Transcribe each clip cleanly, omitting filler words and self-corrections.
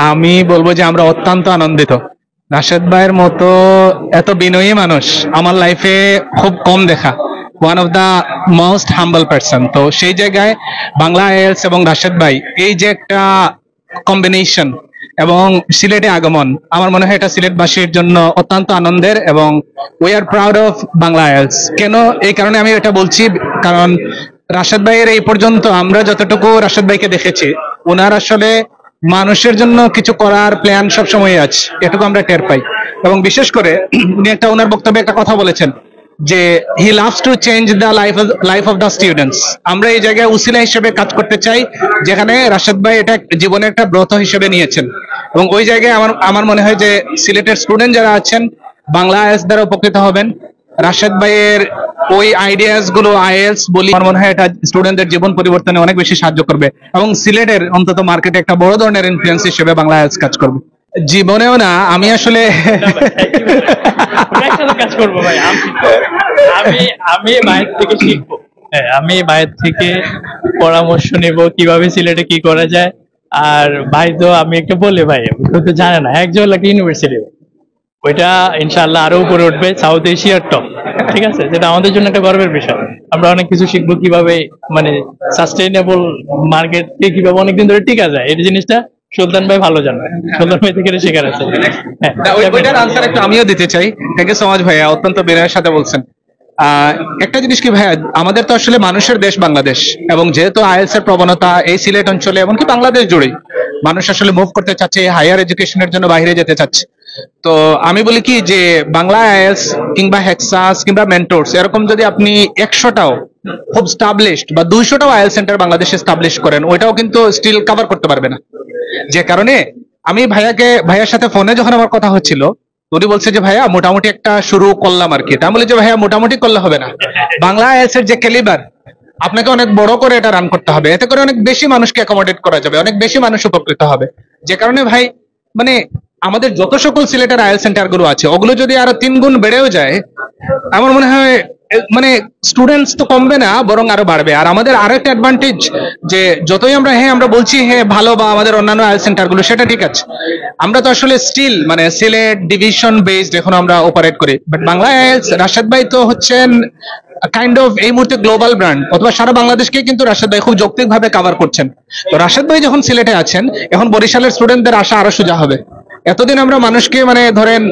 আমি বলবো যে আমরা অত্যন্ত আনন্দিত। রাশেদ ভাইয়ের মতো এত বিনয়ী মানুষ আমার লাইফে খুব কম দেখা, one of the most humble person. তো সেই জায়গায় বাংলা আইএলস এবং রাশেদ ভাই এই যে একটা কম্বিনেশন এবং সিলেটে আগমন, আমার মনে হয় এটা সিলেটবাসীর জন্য অত্যন্ত আনন্দের এবং we are proud of Bangla IELTS. কেন এই কারণে আমি এটা বলছি, কারণ রাশেদ ভাইয়ের এই পর্যন্ত আমরা যতটুকু রাশেদ ভাইকে দেখেছি, ওনার আসলে মানুষের জন্য কিছু করার প্ল্যান সবসময় আছে, এটুকু আমরা টের পাই। এবং বিশেষ করে উনি একটা ওনার বক্তব্যে একটা কথা বলেছেন যে he loves to change the life of the students. আমরা এই জায়গায় উসিলা হিসেবে কাজ করতে চাই, যেখানে রাশেদ ভাই এটা জীবনে একটা ব্রত হিসেবে নিয়েছেন। এবং ওই জায়গায় আমার আমার মনে হয় যে সিলেটের স্টুডেন্ট যারা আছেন বাংলা আইএলস দ্বারা উপকৃত হবেন। রাশেদ ভাইয়ের ওই আইডিয়াস গুলো আইএলস বলি, আমার মনে হয় এটা স্টুডেন্টদের জীবন পরিবর্তনে অনেক বেশি সাহায্য করবে এবং সিলেটের অন্তত মার্কেটে একটা বড় ধরনের ইনফ্লুয়েন্স হিসেবে বাংলা আইএলস কাজ করবে। জীবনেও না, আমি আসলে একসাথে কাজ করবো ভাই। আমি আমি মায়ের থেকে শিখবো। হ্যাঁ, আমি মায়ের থেকে পরামর্শ নেব কিভাবে সিলেটে কি করা যায়। আর ভাই তো আমি একটা বলি ভাই, কেউ তো জানে না, একজন লাগে ইউনিভার্সিটি, ওইটা ইনশাআল্লাহ আরো উপরে উঠবে, সাউথ এশিয়ার টপ। ঠিক আছে, যেটা আমাদের জন্য একটা গর্বের বিষয়। আমরা অনেক কিছু শিখবো, কিভাবে মানে সাস্টেইনেবল মার্কেটে কিভাবে অনেকদিন ধরে টিকা যায়, এই জিনিসটা সুলতান ভাই ভালো জানে। সুলতান ভাই থেকে শেখার আছে। হ্যাঁ, ওইটার আনসার একটু আমিও দিতে চাই। থ্যাংক ইউ সো মাচ ভাইয়া, অত্যন্ত বিনয়ের সাথে বলছেন। একটা জিনিস কি ভাইয়া, আমাদের তো আসলে মানুষের দেশ বাংলাদেশ, এবং যেহেতু আইএলস এর প্রবণতা এই সিলেট অঞ্চলে এমনকি বাংলাদেশ জুড়েই, মানুষ আসলে মুভ করতে চাচ্ছে, হায়ার এডুকেশনের জন্য বাইরে যেতে চাচ্ছে। তো আমি বলি কি যে বাংলা আইএলস কিংবা হেক্সাস কিংবা মেন্টরস এরকম যদি আপনি 100টাও খুব স্টাবলিশড বা 200টাও আইএলস সেন্টার বাংলাদেশে স্টাবলিশ করেন, ওইটাও কিন্তু স্টিল কভার করতে পারবে না। যে কারণে আমি ভাইয়ার সাথে ফোনে যখন আমার কথা হচ্ছিল, উনি বলছে যে ভাইয়া মোটামুটি একটা শুরু করলাম আর কি। তা আমি বলি যে ভাইয়া মোটামুটি করলে হবে না, বাংলা আইএলস এর যে ক্যালিবার, আপনাকে অনেক বড় করে এটা রান করতে হবে, এতে করে অনেক বেশি মানুষকে অ্যাকোমোডেট করা যাবে, অনেক বেশি মানুষ উপকৃত হবে। যে কারণে ভাই মানে আমাদের যত সকল সিলেটের আইএলস সেন্টার গুলো আছে, ওগুলো যদি আরো 3 গুণ বেড়েও যায়, আমার মনে হয় মানে স্টুডেন্টস তো কমবে না, বরং আরো বাড়বে। আর আমাদের আরো একটা অ্যাডভান্টেজ যে যতই আমরা বলছি ভালো বা আমাদের অন্যান্য আইএলস সেন্টার গুলো, সেটা ঠিক আছে, আমরা তো আসলে স্টিল মানে সিলেট ডিভিশন বেসড এখন আমরা অপারেট করি। বাট বাংলা আইএলস, রাশেদ ভাই তো হচ্ছেন কাইন্ড অফ এই মুহূর্তে গ্লোবাল ব্র্যান্ড, অথবা সারা বাংলাদেশকে কিন্তু রাশেদ ভাই খুব যৌক্তিক ভাবে কভার করছেন। তো রাশেদ ভাই যখন সিলেটে আছেন, এখন বরিশালের স্টুডেন্টদের আসা আরো সোজা হবে। এতদিন আমরা মানুষকে মানে ধরেন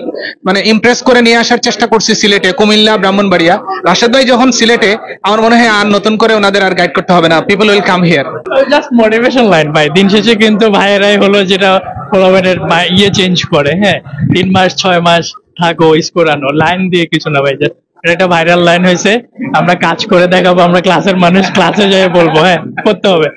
মানে ইমপ্রেস করে নিয়ে আসার চেষ্টা করছি সিলেটে, কুমিল্লা, ব্রাহ্মণবাড়িয়া। রাশেদ ভাই যখন সিলেটে, আমার মনে হয় আর নতুন করে ওনাদের আর গাইড করতে হবে না, people will come here. Just motivation line ভাই। দিন শেষে কিন্তু ভাইয়েরাই হলো যেটা ফলোয়ারের ইয়ে চেঞ্জ করে। হ্যাঁ, 3 মাস 6 মাস থাকো স্কোর আনো, লাইন দিয়ে কিছু না ভাই। এটা একটা ভাইরাল লাইন হয়েছে, আমরা কাজ করে দেখাবো, আমরা ক্লাসের মানুষ, ক্লাসে যেয়ে বলবো। হ্যাঁ, করতে হবে।